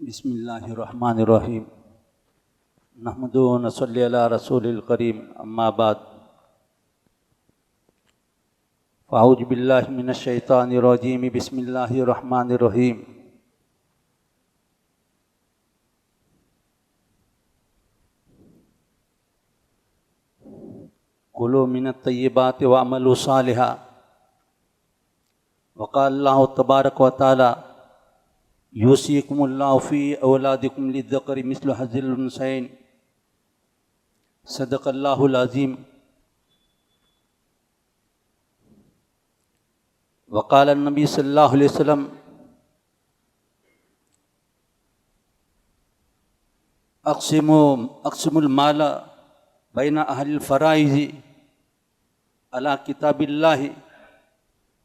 बिस्मिल्लाहिर्रहमानिर्रहीम नहमदु व नसल्ली अला रसूलिल करीम अम्मा बाद फ़अऊज़ु बिल्लाहि मिनश शैतानिर रजीम बिस्मिल्लाहिर्रहमानिर्रहीम कुलू मिनत तय्यिबाति व अमलू सालिहा व क़ाला अल्लाहु तबारक व तआला यूसीकुमुल्लाहु फ़ी औलादिकुम लिज़्ज़करि मिस्लु हज़्ज़िल उन्सयैन सदक़ल्लाहुल अज़ीम व क़ाला नबी सल्लल्लाहु अलैहि वसल्लम अक़सिमुल माल बैना अहलिल फ़राइज़ अला किताबिल्लाहि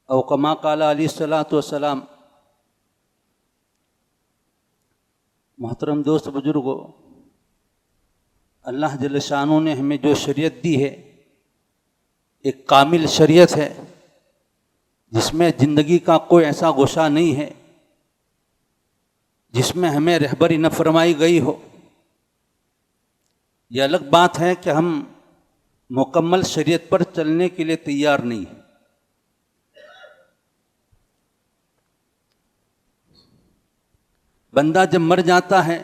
औ कमा क़ाला अलैहिस्सलातु वस्सलाम। मोहतरम दोस्त बुजुर्गो, अल्लाह जल्ल शानो ने हमें जो शरीयत दी है एक कामिल शरीयत है जिसमें ज़िंदगी का कोई ऐसा गोशा नहीं है जिसमें हमें रहबरी न फरमाई गई हो। यह अलग बात है कि हम मुकम्मल शरीयत पर चलने के लिए तैयार नहीं हैं। बंदा जब मर जाता है,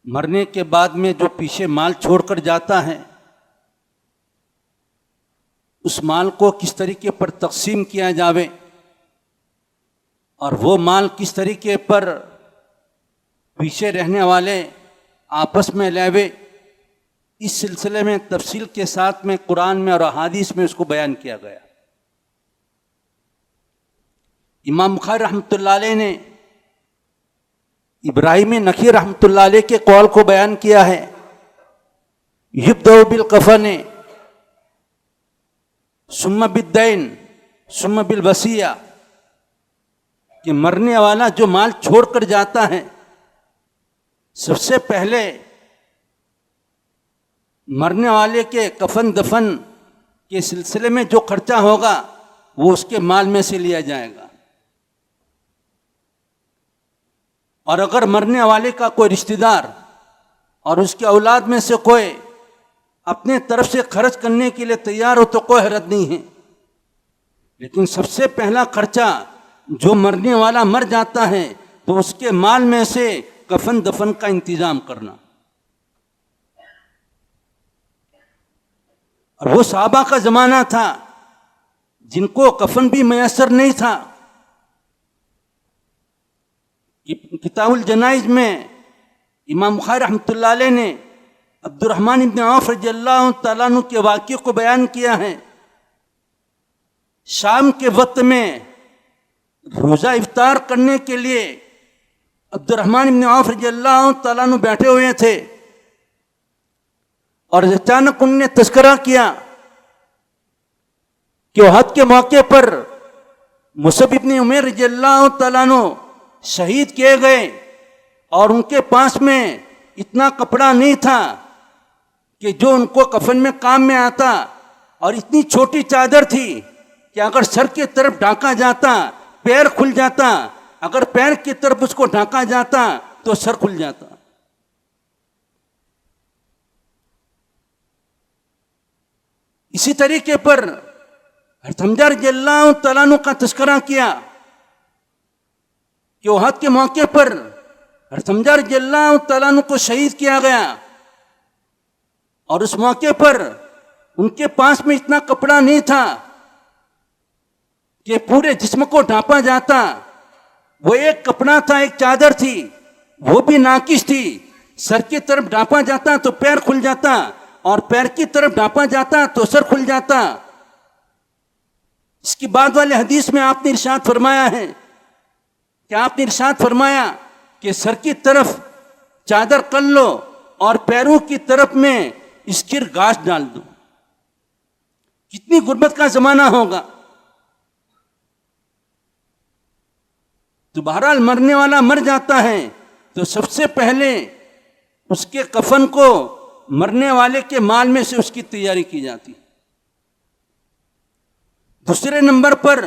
मरने के बाद में जो पीछे माल छोड़कर जाता है, उस माल को किस तरीके पर तकसीम किया जावे और वो माल किस तरीके पर पीछे रहने वाले आपस में लेवे, इस सिलसिले में तफसील के साथ में कुरान में और अहादीस में उसको बयान किया गया। इमाम बुखारी रहमतुल्लाह अलैह ने इब्राहिम नखी रहमतुल्लाह अलैह के कौल को बयान किया है, युब्दउ बिल कफन सुम्मा बिद्दैन सुम्मा बिल वसिया, कि मरने वाला जो माल छोड़कर जाता है सबसे पहले मरने वाले के कफन दफन के सिलसिले में जो खर्चा होगा वो उसके माल में से लिया जाएगा। और अगर मरने वाले का कोई रिश्तेदार और उसके औलाद में से कोई अपने तरफ से खर्च करने के लिए तैयार हो तो कोई हरज नहीं है, लेकिन सबसे पहला खर्चा जो मरने वाला मर जाता है तो उसके माल में से कफन दफन का इंतजाम करना। और वो सहाबा का ज़माना था जिनको कफन भी मैसर नहीं था। किताबुल जनाइज में इमाम बुखारी रहमतुल्लाह अलैह ने अब्दुर्रहमान इब्न औफ रज़ियल्लाहु तआला अन्हु के वाक़ये को बयान किया है। शाम के वक्त में रोज़ा इफ्तार करने के लिए अब्दुर्रहमान इब्न औफ रज़ियल्लाहु तआला अन्हु बैठे हुए थे और अचानक उनने तज़किरा किया कि उहद के मौके पर मुसअब इब्न उमैर रज़ियल्लाहु तआला अन्हु शहीद किए गए और उनके पास में इतना कपड़ा नहीं था कि जो उनको कफन में काम में आता, और इतनी छोटी चादर थी कि अगर सर की तरफ ढांका जाता पैर खुल जाता, अगर पैर की तरफ उसको ढांका जाता तो सर खुल जाता। इसी तरीके पर हरथमजा रज़ियल्लाहु तआला अन्हु का तज़किरा किया कि उहद के मौके पर हरथमजा रज़ियल्लाहु तआला अन्हु को शहीद किया गया और उस मौके पर उनके पास में इतना कपड़ा नहीं था कि पूरे जिस्म को ढांपा जाता। वो एक कपड़ा था, एक चादर थी, वो भी नाकिस थी। सर की तरफ ढांपा जाता तो पैर खुल जाता और पैर की तरफ ढांपा जाता तो सर खुल जाता। इसके बाद वाले हदीस में आपने इरशाद फरमाया है कि आपने इरशाद फरमाया कि सर की तरफ चादर कर लो और पैरों की तरफ में इसकी घास डाल दो। कितनी गुर्बत का जमाना होगा। तो बहरहाल मरने वाला मर जाता है तो सबसे पहले उसके कफन को मरने वाले के माल में से उसकी तैयारी की जाती। दूसरे नंबर पर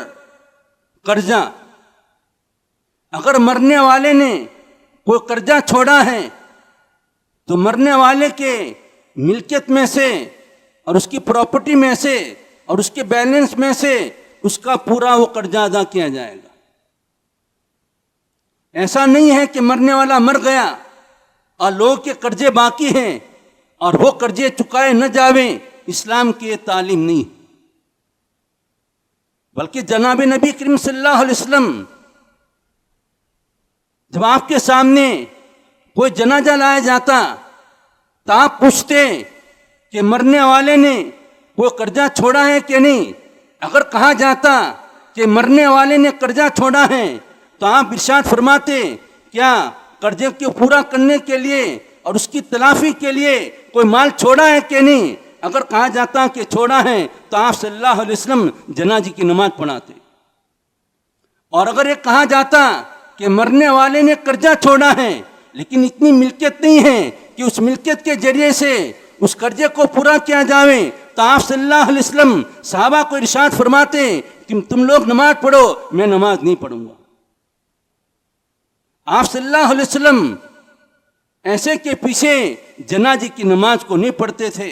कर्जा। अगर मरने वाले ने कोई कर्जा छोड़ा है तो मरने वाले के मिल्कियत में से और उसकी प्रॉपर्टी में से और उसके बैलेंस में से उसका पूरा वो कर्जा अदा किया जाएगा। ऐसा नहीं है कि मरने वाला मर गया और लोगों के कर्जे बाकी हैं और वो कर्जे चुकाए न जावें। इस्लाम की ये तालीम नहीं, बल्कि जनाब नबी करीम सल्लल्लाहु अलैहि वसल्लम जब आपके सामने कोई जनाजा लाया जाता तो आप पूछते कि मरने वाले ने कोई कर्जा छोड़ा है कि नहीं। अगर कहा जाता कि मरने वाले ने कर्जा छोड़ा है तो आप इरशाद फरमाते क्या कर्जे को पूरा करने के लिए और उसकी तलाफी के लिए कोई माल छोड़ा है कि नहीं। अगर कहा जाता कि छोड़ा है तो आप सल्लल्लाहु अलैहि वसल्लम जनाजे की नमाज पढ़ाते। और अगर ये कहा जाता कि मरने वाले ने कर्जा छोड़ा है लेकिन इतनी मिल्कियत नहीं है कि उस मिल्कियत के जरिए से उस कर्जे को पूरा किया जावे, तो आप सल्लल्लाहु अलैहि वसल्लम सहाबा को इरशाद फरमाते कि तुम लोग नमाज पढ़ो, मैं नमाज नहीं पढ़ूंगा। आप सल्लल्लाहु अलैहि वसल्लम ऐसे के पीछे जनाजे की नमाज को नहीं पढ़ते थे।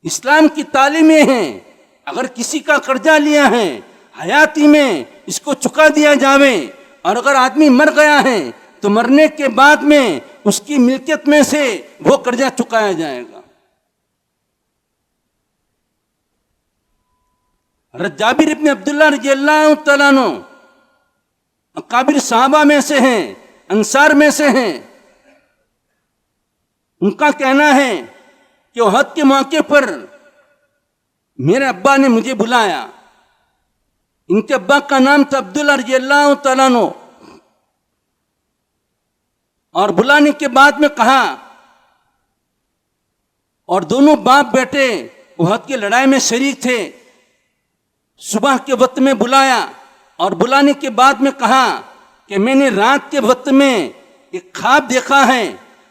इस्लाम की तालीमें हैं, अगर किसी का कर्जा लिया है हयाती में इसको चुका दिया जावे, और अगर आदमी मर गया है तो मरने के बाद में उसकी मिल्कियत में से वो कर्जा चुकाया जाएगा। हज़रत जाबिर इब्न अब्दुल्लाह रज़ियल्लाहु तआला अन्हु अकाबिर सहाबा में से हैं, अंसार में से हैं। उनका कहना है कि उहद के मौके पर मेरे अब्बा ने मुझे बुलाया। इनके अब्बा का नाम था अब्दुल्लाह रज़ियल्लाहु तआला अन्हु। और बुलाने के बाद में कहा, और दोनों बाप बेटे उहद की लड़ाई में शरीक थे। सुबह के वक्त में बुलाया और बुलाने के बाद में कहा कि मैंने रात के वक्त में एक ख्वाब देखा है,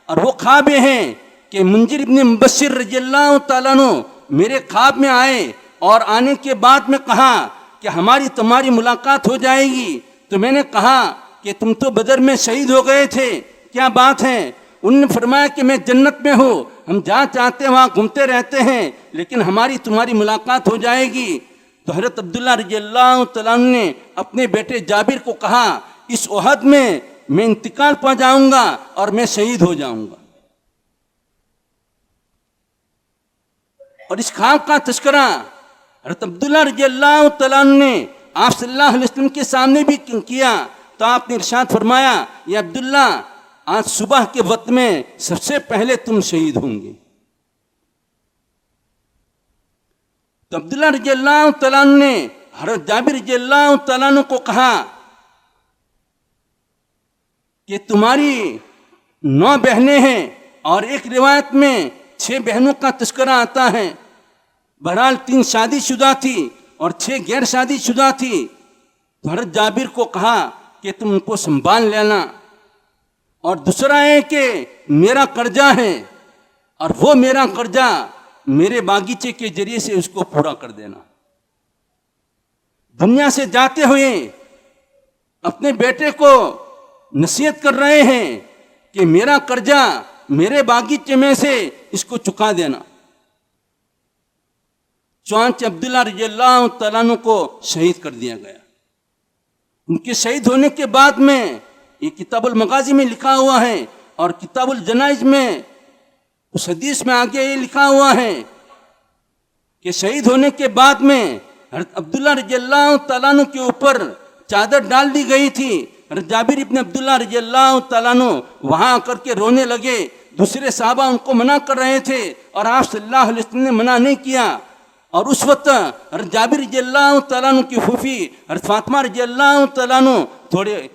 और वो ख्वाब ये है कि मुंजिर इब्न मुबश्शिर रज़ियल्लाहु तआला अन्हु मेरे ख्वाब में आए और आने के बाद में कहा कि हमारी तुम्हारी मुलाकात हो जाएगी। तो मैंने कहा कि तुम तो बदर में शहीद हो गए थे, क्या बात है। उन्होंने फरमाया कि मैं जन्नत में हूँ, हम जहाँ चाहते हैं वहाँ घूमते रहते हैं, लेकिन हमारी तुम्हारी मुलाकात हो जाएगी। तो हज़रत अब्दुल्लाह रज़ियल्लाहु तआला अन्हु ने अपने बेटे जाबिर को कहा, इस उहद में मैं इंतकाल पा जाऊंगा और मैं शहीद हो जाऊंगा। और इस ख्वाब का तस्करा हज़रत अब्दुल्लाह रज़ियल्लाहु तआला अन्हु ने आप सल्लल्लाहु अलैहि वसल्लम के सामने भी किया। तो आपने इरशाद फरमाया, या अब्दुल्ला आज सुबह के वक्त में सबसे पहले तुम शहीद होंगे। तो अब्दुल्लाह रज़ियल्लाहु तआला अन्हु ने हज़रत जाबिर रज़ियल्लाहु तआला अन्हु को कहा कि तुम्हारी 9 बहनें हैं, और एक रिवायत में 6 बहनों का तस्करा आता है। बहरहाल 3 शादीशुदा थी और 6 गैर शादीशुदा थी। तो हज़रत जाबिर को कहा कि तुम उनको संभाल लेना, और दूसरा है कि मेरा कर्जा है और वो मेरा कर्जा मेरे बागीचे के जरिए से उसको पूरा कर देना। दुनिया से जाते हुए अपने बेटे को नसीहत कर रहे हैं कि मेरा कर्जा मेरे बागीचे में से इसको चुका देना। चौंच अब्दुल्लाह रज़ियल्लाहु तआला अन्हु को शहीद कर दिया गया। उनके शहीद होने के बाद में ये किताबुल मगाजी में लिखा हुआ है, और किताबुल जनाइज में उस हदीस में आगे ये लिखा हुआ है कि शहीद होने के बाद में अब्दुल्लाह रज़ियल्लाहु तआला अन्हु के ऊपर चादर डाल दी गई थी। जाबिर इब्न अब्दुल्लाह रज़ियल्लाहु तआला अन्हु वहाँ आकर के रोने लगे। दूसरे साहबा उनको मना कर रहे थे और आप सल्लल्लाहु अलैहि वसल्लम ने मना नहीं किया। और उस वक्त जाबिर रज़ियल्लाहु तआला अन्हु की फूफी फातिमा रज़ियल्लाहु तआला अन्हु थोड़े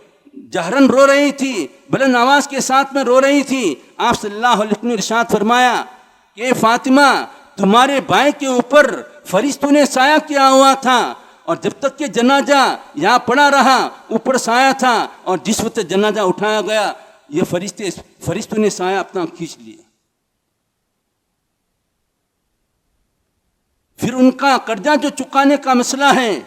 जहरन रो रही थी, बुलंद आवाज के साथ में रो रही थी। आप सल्लल्लाहु अलैहि वसल्लम ने इरशाद फरमाया कि फातिमा, तुम्हारे भाई के ऊपर फरिश्तों ने साया किया हुआ था, और जब तक कि जनाजा यहाँ पड़ा रहा ऊपर साया था, और जिस वक्त जनाजा उठाया गया ये फरिश्तों ने साया अपना खींच लिया। फिर उनका कर्जा जो चुकाने का मसला है,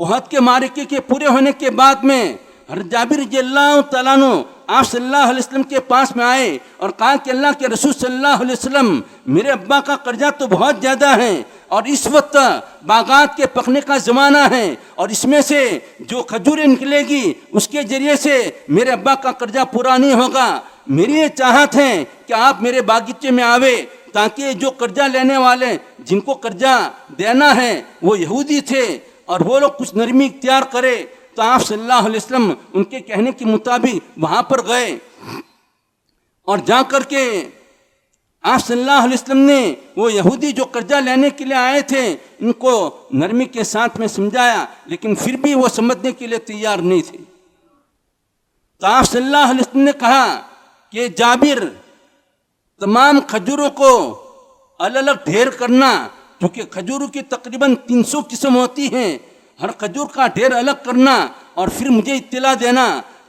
उहद के मारिके के पूरे होने के बाद में हज़रत जाबिर रज़ियल्लाहु तआला अन्हु आप सल्लल्लाहु अलैहि वसल्लम के पास में आए और कहा कि अल्लाह के रसूल सल्लल्लाहु अलैहि वसल्लम, मेरे अब्बा का कर्जा तो बहुत ज़्यादा है और इस वक्त बागात के पकने का ज़माना है और इसमें से जो खजूरें निकलेगी उसके ज़रिए से मेरे अब्बा का कर्जा पूरा नहीं होगा। मेरी ये चाहत है कि आप मेरे बागीचे में आवे ताकि जो कर्जा लेने वाले जिनको कर्जा देना है वो यहूदी थे और वो लोग कुछ नरमी इख्तियार करे। तो आप सल्लल्लाहु अलैहि वसल्लम उनके कहने के मुताबिक वहाँ पर गए और जा कर के आप सल्लल्लाहु अलैहि वसल्लम ने वो यहूदी जो कर्जा लेने के लिए आए थे इनको नरमी के साथ में समझाया, लेकिन फिर भी वो समझने के लिए तैयार नहीं थे। तो आप सल्लल्लाहु अलैहि वसल्लम ने कहा कि जाबिर, तमाम खजूरों को अलग अलग ढेर करना, क्योंकि खजूरों की तकरीबन 300 किस्म होती हैं, हर खजूर का ढेर अलग करना और फिर मुझे इत्तला देना।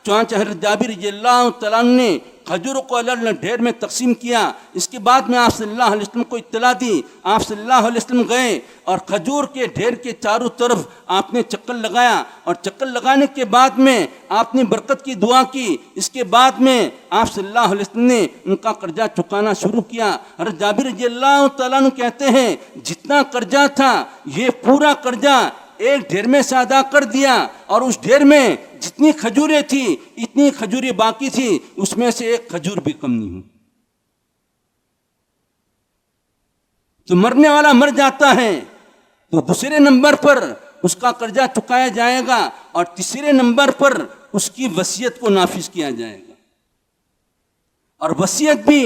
चुनांचे हज़रत जाबिर रज़ियल्लाहु तआला अन्हु ने खजूरों को अलग अलग ढेर में तकसीम किया। इसके बाद में आप सल्लल्लाहु अलैहि वसल्लम को इत्तला दी। आप सल्लल्लाहु अलैहि वसल्लम गए और खजूर के ढेर के चारों तरफ आपने चक्कर लगाया और चक्कर लगाने के बाद में आपने बरकत की दुआ की। इसके बाद में आप सल्लल्लाहु अलैहि वसल्लम ने उनका कर्जा चुकाना शुरू किया। हज़रत जाबिर रज़ियल्लाहु तआला अन्हु कहते हैं, जितना कर्जा था ये पूरा कर्जा एक ढेर में से अदा कर दिया और उस ढेर में जितनी खजूरें थी इतनी खजूरें बाकी थी, उसमें से एक खजूर भी कम नहीं हुई। तो मरने वाला मर जाता है तो दूसरे नंबर पर उसका कर्जा चुकाया जाएगा और तीसरे नंबर पर उसकी वसीयत को नाफिज किया जाएगा। और वसीयत भी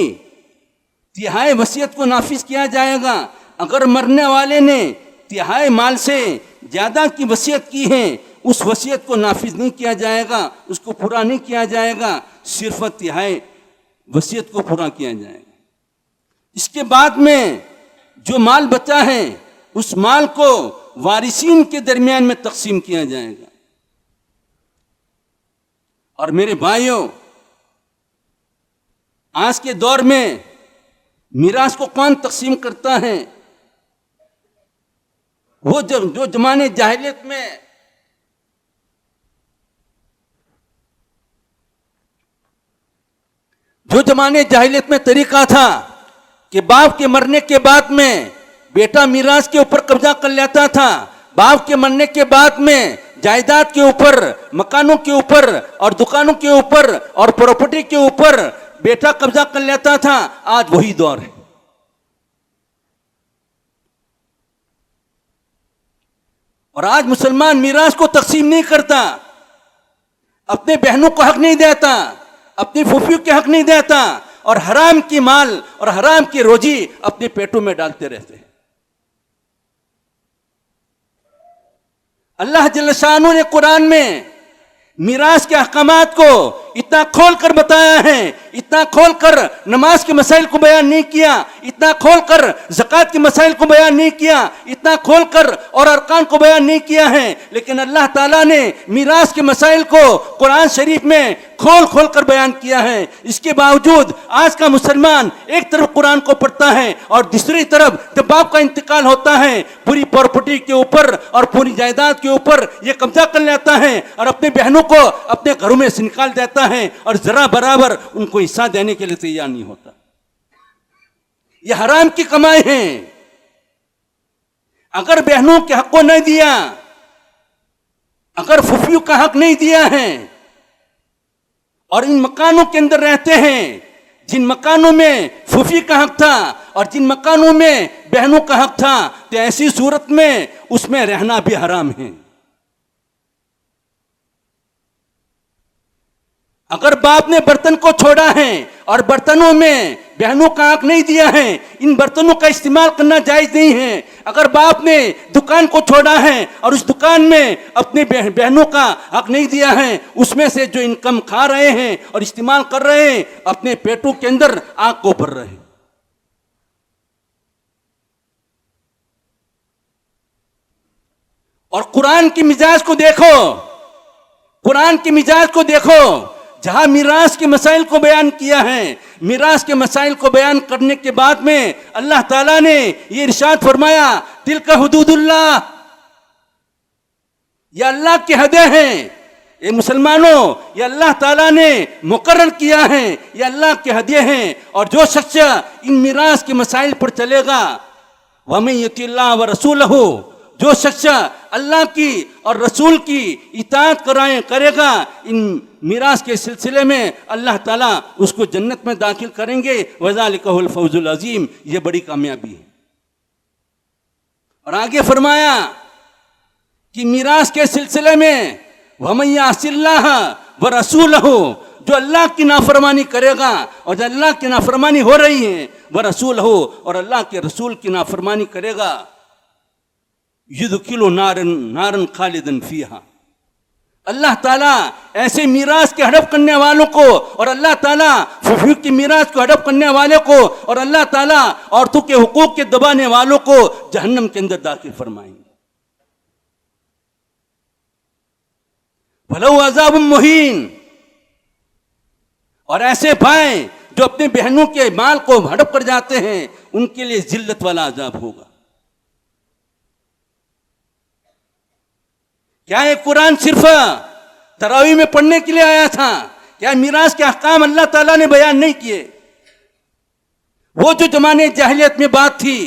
तिहाई वसीयत को नाफिज किया जाएगा। अगर मरने वाले ने तिहाई माल से ज़्यादा की वसीयत की है, उस वसीयत को नाफिज नहीं किया जाएगा, उसको पूरा नहीं किया जाएगा, सिर्फ तिहाई वसीयत को पूरा किया जाएगा। इसके बाद में जो माल बचा है उस माल को वारिसीन के दरमियान में तकसीम किया जाएगा। और मेरे भाइयों, आज के दौर में मीरास को कौन तकसीम करता है? वो जो जमाने जाहिलियत में तरीका था कि बाप के मरने के बाद में बेटा मीरास के ऊपर कब्जा कर लेता था। बाप के मरने के बाद में जायदाद के ऊपर, मकानों के ऊपर और दुकानों के ऊपर और प्रॉपर्टी के ऊपर बेटा कब्जा कर लेता था। आज वही दौर है। और आज मुसलमान मीरास को तकसीम नहीं करता, अपने बहनों को हक नहीं देता, अपनी फूफियों के हक नहीं देता और हराम की माल और हराम की रोजी अपने पेटों में डालते रहते हैं। अल्लाह जल्ल शाअनहू ने कुरान में मीरास के अहकामात को इतना खोल कर बताया है, इतना खोल कर नमाज के मसाइल को बयान नहीं किया, इतना खोल कर ज़कात के मसाइल को बयान नहीं किया, इतना खोल कर और अरकान को बयान नहीं किया है। लेकिन अल्लाह ताला ने मीरास के मसाइल को कुरान शरीफ में खोल खोल कर बयान किया है। इसके बावजूद आज का मुसलमान एक तरफ कुरान को पढ़ता है और दूसरी तरफ जब बाप का इंतकाल होता है पूरी प्रॉपर्टी के ऊपर और पूरी जायदाद के ऊपर ये कब्जा कर लेता है और अपने बहनों को अपने घरों में से निकाल देता है और जरा बराबर उनको हिस्सा देने के लिए तैयार नहीं होता। ये हराम की कमाई है। अगर बहनों के हक को नहीं दिया, अगर फुफियों का हक नहीं दिया है और इन मकानों के अंदर रहते हैं, जिन मकानों में फूफी का हक था और जिन मकानों में बहनों का हक था, तो ऐसी सूरत में उसमें रहना भी हराम है। अगर बाप ने बर्तन को छोड़ा है और बर्तनों में बहनों का हक नहीं दिया है, इन बर्तनों का इस्तेमाल करना जायज नहीं है। अगर बाप ने दुकान को छोड़ा है और उस दुकान में अपने बहनों का हक नहीं दिया है, उसमें से जो इनकम खा रहे हैं और इस्तेमाल कर रहे हैं, अपने पेटों के अंदर आग को भर रहे हैं। और कुरान की मिजाज को देखो, कुरान की मिजाज को देखो, जहां मीरास के मसाइल को बयान किया है, मीरास के मसाइल को बयान करने के बाद में अल्लाह ताला ने ये इरशाद फरमाया, तिलका हुदूदुल्लाह, ये अल्लाह की हदें हैं, ये मुसलमानों, ये अल्लाह ताला ने मुकर्रर किया है, ये अल्लाह के हदिये हैं। और जो शख्स इन मीरास के मसाइल पर चलेगा, वमन युतिल्लाह व रसूलहू, जो शख्स अल्लाह की और रसूल की इताअत करेगा इन मीरास के सिलसिले में, अल्लाह ताला उसको जन्नत में दाखिल करेंगे। वज़ालिकहुल फौजुल अज़ीम, ये बड़ी कामयाबी है। और आगे फरमाया कि मीरास के सिलसिले में वमन यासिल्लाह व रसूलहू, जो अल्लाह की नाफरमानी करेगा, और जो अल्लाह की नाफरमानी हो रही है, व रसूलहू, और अल्लाह के रसूल की नाफरमानी करेगा, युदखिलु नारन खालिदन फीहा, अल्लाह ताला ऐसे मीरास के हड़प करने वालों को, और अल्लाह ताला फुफू की मीरास को हड़प करने वाले को, और अल्लाह ताला औरतों के हुकूक के दबाने वालों को जहन्नम के अंदर दाखिल फरमाएंगे। भलो अज़ाब मुहीन, और ऐसे भाई जो अपनी बहनों के माल को हड़प कर जाते हैं, उनके लिए जिल्लत वाला अजाब होगा। क्या ये कुरान सिर्फ तरावी में पढ़ने के लिए आया था? क्या मीरास के अहकाम अल्लाह ताला ने बयान नहीं किए? वो जो जमाने जाहिलियत में बात थी,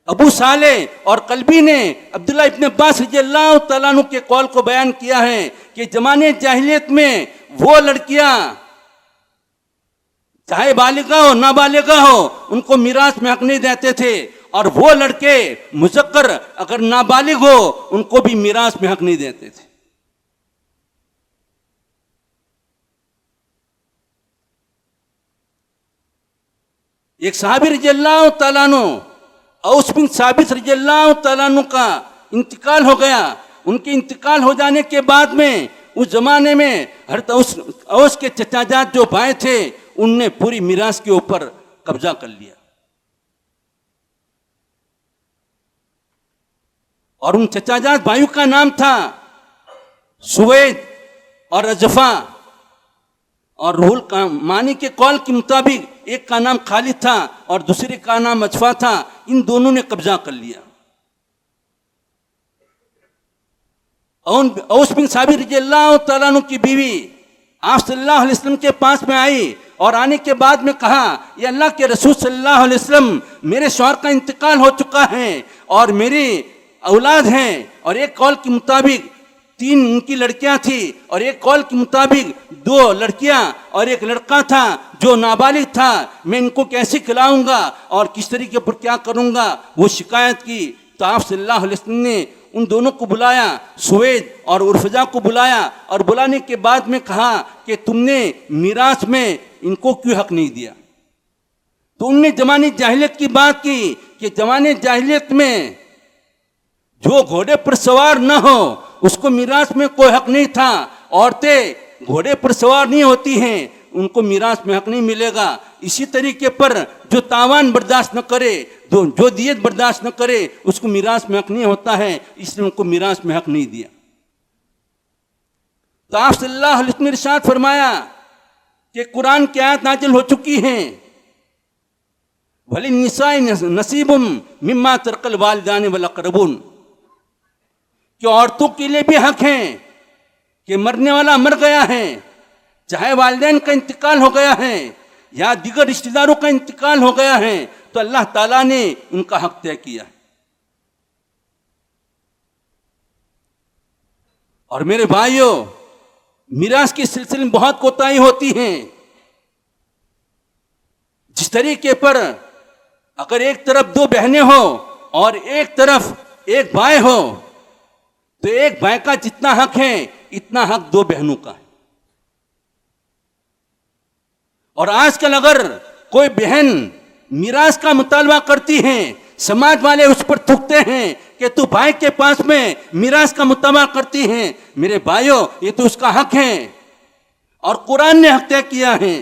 अबू साले और कल्बी ने अब्दुल्ला इब्न अब्बास रज़ियल्लाहु तआला अन्हु के कौल को बयान किया है कि जमाने जाहिलियत में वो लड़कियां चाहे बालिगा हो नाबालिगा हो, उनको मीरास में हक नहीं देते थे, और वो लड़के मुज़क्कर अगर नाबालिग हो, उनको भी मीरास में हक नहीं देते थे। एक सहाबी रज़ियल्लाहु तआला अन्हु, औस बिन साबित रज़ियल्लाहु तआला अन्हु का इंतकाल हो गया। उनके इंतकाल हो जाने के बाद में उस जमाने में औस के चचाजाद जो भाई थे, उनने पूरी मीरास के ऊपर कब्जा कर लिया, और उन चचाजाद भाइयों का नाम था सुवैद और अजफा, और रूहुल का मानी के कौल के मुताबिक एक का नाम खालिद था और दूसरे का नाम अजफा था। इन दोनों ने कब्जा कर लिया। औस बिन साबित रज़ियल्लाहु तआला अन्हु की बीवी आप सल्लल्लाहु अलैहि वसल्लम के पास में आई, और आने के बाद में कहा, ये अल्लाह के रसूल सल्लल्लाहु अलैहि वसल्लम, मेरे शौहर का इंतकाल हो चुका है और मेरी औलाद हैं, और एक कौल के मुताबिक 3 उनकी लड़कियां थी, और एक कौल के मुताबिक 2 लड़कियां और एक लड़का था जो नाबालिग था। मैं इनको कैसे खिलाऊंगा और किस तरीके पर क्या करूंगा, वो शिकायत की। तो आप सल्लल्लाहु अलैहि वसल्लम ने उन दोनों को बुलाया, सुवैद और उर्फजा को बुलाया, और बुलाने के बाद में कहा कि तुमने मीरास में इनको क्यों हक नहीं दिया? तो उनने जमाने जाहिलियत की बात की कि जमाने जाहिलियत में जो घोड़े पर सवार न हो, उसको मीरास में कोई हक नहीं था। औरतें घोड़े पर सवार नहीं होती हैं, उनको मीरास में हक नहीं मिलेगा। इसी तरीके पर जो तावान बर्दाश्त न करे, जो दियत बर्दाश्त न करे, उसको मीरास में हक नहीं होता है, इसलिए उनको मीरास में हक नहीं दिया। तो आप सल्लल्लाहु अलैहि वसल्लम ने इरशाद फरमाया कि कुरान की आयत नाजिल हो चुकी हैं, वलिन निसाई नसीबुम मिम्मा तरकल वालिदान वल अक़रबून, कि औरतों के लिए भी हक है कि मरने वाला मर गया है, चाहे वालिदैन का इंतकाल हो गया है या दीगर रिश्तेदारों का इंतकाल हो गया है, तो अल्लाह ताला ने उनका हक तय किया है। और मेरे भाइयों, मीरास के सिलसिले में बहुत कोताही होती हैं। जिस तरीके पर अगर एक तरफ 2 बहनें हो और एक तरफ एक भाई हो, तो एक भाई का जितना हक है, इतना हक 2 बहनों का है। और आजकल अगर कोई बहन मीरास का मुतालबा करती है, समाज वाले उस पर थूकते हैं कि तू भाई के पास में मीरास का मुतालबा करती है। मेरे भाइयों, ये तो उसका हक है और कुरान ने हक तय किया है।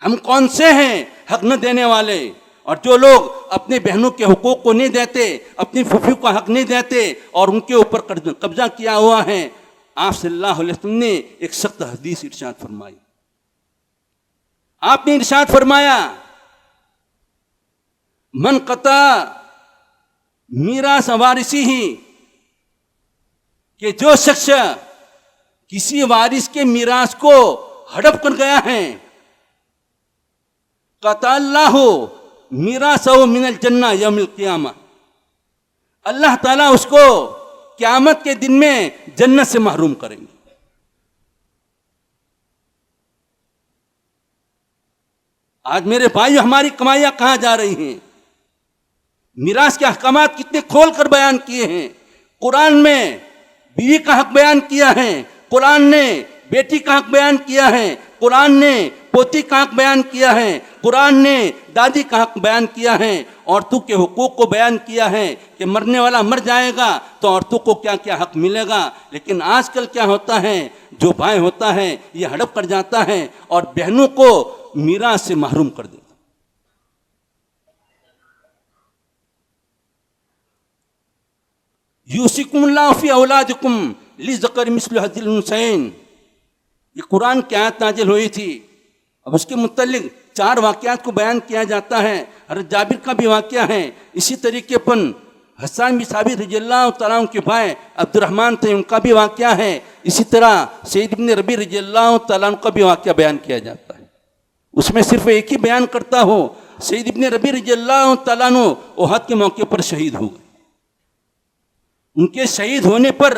हम कौन से हैं हक न देने वाले? और जो लोग अपने बहनों के हुकूक को नहीं देते, अपनी फूफी का हक नहीं देते और उनके ऊपर कब्जा किया हुआ है, आप सल्लल्लाहु अलैहि वसल्लम ने एक सख्त हदीस इरशाद फरमाई। आपने इरशाद फरमाया, मन कता मीरास वारिसी ही, कि जो शख्स किसी वारिस के मीरास को हड़प कर गया है, क़तअल्लाहु मीरासहु मिनल जन्नह यौमिल क़ियामा, अल्लाह ताला उसको क़यामत के दिन में जन्नत से महरूम करेंगे। आज मेरे भाइयों, हमारी कमाइयां कहां जा रही हैं? मीरास के अहकामात कितने खोल कर बयान किए हैं। कुरान में बीवी का हक बयान किया है, कुरान ने बेटी का हक बयान किया है, कुरान ने पोती का हक बयान किया है, कुरान ने दादी का हक बयान किया है, औरतों के हुकूक को बयान किया है कि मरने वाला मर जाएगा तो औरतों को क्या क्या हक मिलेगा। लेकिन आजकल क्या होता है, जो भाई होता है ये हड़प कर जाता है और बहनों को मीरास से महरूम कर देता। यूसिकुमुल्लाहु फी औलादिकुम लिज़करि मिस्लु हज़्ज़िल उन्सयैन, ये कुरान की आयत नाजिल हुई थी। अब उसके मुतल्लिक 4 वाक़यात को बयान किया जाता है। हज़रत जाबिर का भी वाक़या है, इसी तरीके पर हसन बिन साबित रज़ियल्लाहु तआला अन्हु के भाई अब्दुर्रहमान थे, उनका भी वाक़या है। इसी तरह सईद इब्न रबी रज़ियल्लाहु तआला अन्हु का भी वाक़या बयान किया जाता है। उसमें सिर्फ एक ही बयान करता हो, सईद इब्न रबी रज़ियल्लाहु तआला अन्हु उहद के मौके पर शहीद हो गए। उनके शहीद होने पर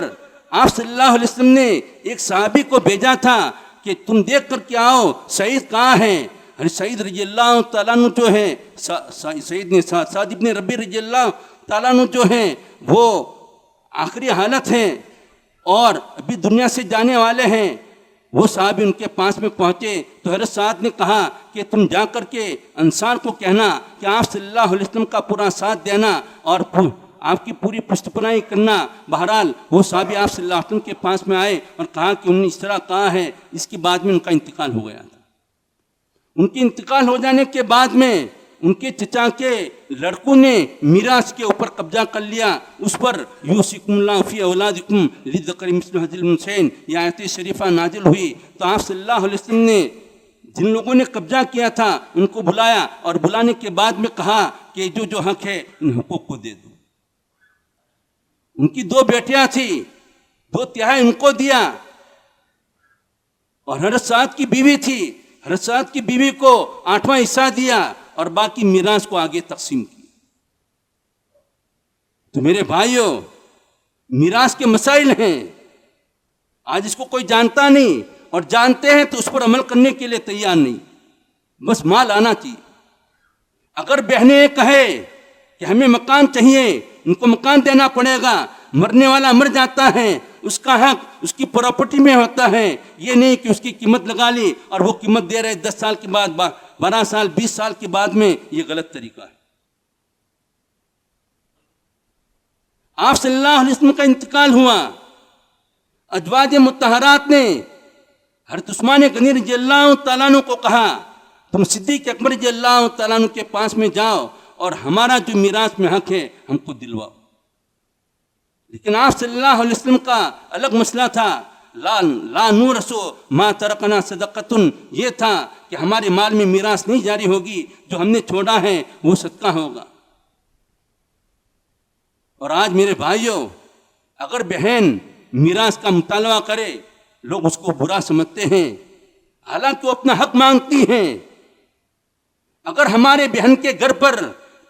आप सल्लल्लाहु अलैहि वसल्लम ने एक सहाबी को भेजा था कि तुम देख कर के आओ शहीद कहाँ हैं। अरे सईद रज़ियल्लाहु तआला अन्हु जो है, सईद इब्न रबी रज़ियल्लाहु तआला अन्हु जो हैं वो आखिरी हालत हैं और अभी दुनिया से जाने वाले हैं। वो साहबी उनके पास में पहुँचे तो हज़रत साद ने कहा कि तुम जा कर के अंसार को कहना कि आप सल्लल्लाहु अलैहि वसल्लम का पूरा साथ देना और आपकी पूरी पुष्टपनाई करना। बहरहाल वो साहबी आप सल्लल्लाहु अलैहि वसल्लम के पास में आए और कहा कि उन्होंने इस तरह कहा है। इसके बाद में उनका इंतकाल हो गया था। उनके इंतकाल हो जाने के बाद में उनके चचा के लड़कों ने मीरास के ऊपर कब्जा कर लिया। उस पर यूसिकुमुल्लाहु फी औलादिकुम लिज़करि मिस्लु हज़्ज़िल उन्सयैन ये आयत शरीफा नाजिल हुई। तो आप सल्लल्लाहु अलैहि वसल्लम ने जिन लोगों ने कब्जा किया था उनको बुलाया और बुलाने के बाद में कहा कि जो जो हक है इन हकूक़ को दे दो। उनकी 2 बेटियां थी, 2/3 उनको दिया और हज़रत साद की बीवी थी, हज़रत साद की बीवी को 8वां हिस्सा दिया और बाकी मीरास को आगे तकसीम किया। तो मेरे भाइयों, मीरास के मसाइल हैं, आज इसको कोई जानता नहीं और जानते हैं तो उस पर अमल करने के लिए तैयार नहीं, बस माल आना चाहिए। अगर बहनें कहे कि हमें मकान चाहिए, उनको मकान देना पड़ेगा। मरने वाला मर जाता है, उसका हक उसकी प्रॉपर्टी में होता है। ये नहीं कि उसकी कीमत लगा ली और वो कीमत दे रहे 10 साल के बाद, 12 साल 20 साल के बाद में। ये गलत तरीका है। आप सल्लल्लाहु अलैहि वसल्लम का इंतकाल हुआ, अज़वाज मुत्तहरात ने हज़रत उस्मान गनी रज़ियल्लाहु तआला अन्हु को कहा तुम सिद्दीक़ अकबर रज़ियल्लाहु तआला अन्हु के पास में जाओ और हमारा जो मीरास में हक है हमको दिलवाओ। लेकिन आप सल्लल्लाहु अलैहि वसल्लम का अलग मसला था, ला नूरसु मा तरकना सदक़तुन, ये था कि हमारे माल में मीरास नहीं जारी होगी, जो हमने छोड़ा है वो सदका होगा। और आज मेरे भाइयों, अगर बहन मीरास का मुतालबा करे लोग उसको बुरा समझते हैं, हालांकि वो अपना हक मांगती हैं। अगर हमारे बहन के घर पर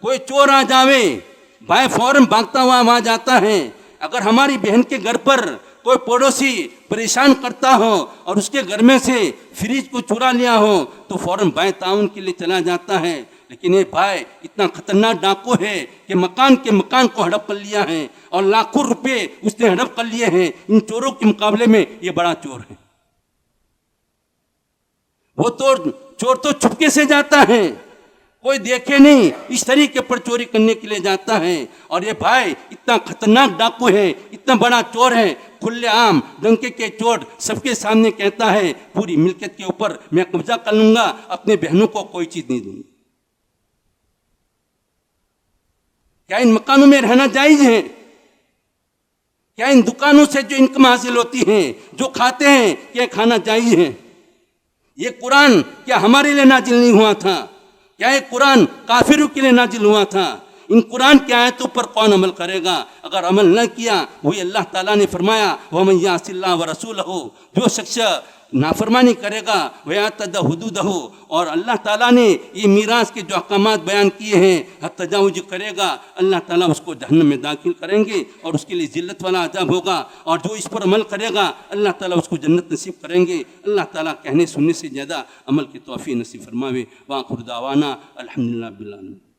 कोई चोर आ जावे, भाई फौरन भागता हुआ वहाँ जाता है। अगर हमारी बहन के घर पर कोई पड़ोसी परेशान करता हो और उसके घर में से फ्रिज को चुरा लिया हो तो फौरन भाई ताउन के लिए चला जाता है। लेकिन ये भाई इतना खतरनाक डाकू है कि मकान को हड़प कर लिया है और लाखों रुपए उसने हड़प कर लिए हैं। इन चोरों के मुकाबले में ये बड़ा चोर है। वो तो चोर तो चुपके से जाता है, कोई देखे नहीं, इस तरीके पर चोरी करने के लिए जाता है। और ये भाई इतना खतरनाक डाकू है, इतना बड़ा चोर है, खुलेआम डंके के चोट सबके सामने कहता है पूरी मिल्कियत के ऊपर मैं कब्जा कर लूंगा, अपने बहनों को कोई चीज नहीं दूंगा। क्या इन मकानों में रहना जायज है? क्या इन दुकानों से जो इनकम हासिल होती है, जो खाते हैं, क्या खाना जायज है? ये कुरान क्या हमारे लिए नाजिल नहीं हुआ था? क्या ये कुरान काफिरों के लिए नाजिल हुआ था? इन कुरान की आयतों पर कौन अमल करेगा? अगर अमल न किया, वही अल्लाह ताला ने फरमाया वमन यासिल्लाह व रसूलहू, जो शख्स नाफरमानी करेगा वह तद हुदूदहू, और अल्लाह ताला ने ये मीरास के जो अहकामात बयान किए हैं तजावुज करेगा, अल्लाह ताला उसको जहन्नम में दाखिल करेंगे और उसके लिए जिल्लत वाला अजाब होगा। और जो इस पर अमल करेगा अल्लाह ताला उसको जन्नत नसीब करेंगे। अल्लाह ताला कहने सुनने से ज़्यादा अमल की तौफीक नसीब फरमावे। वाखिर दावाना अल्हम्दुलिल्लाह बिल आलमीन।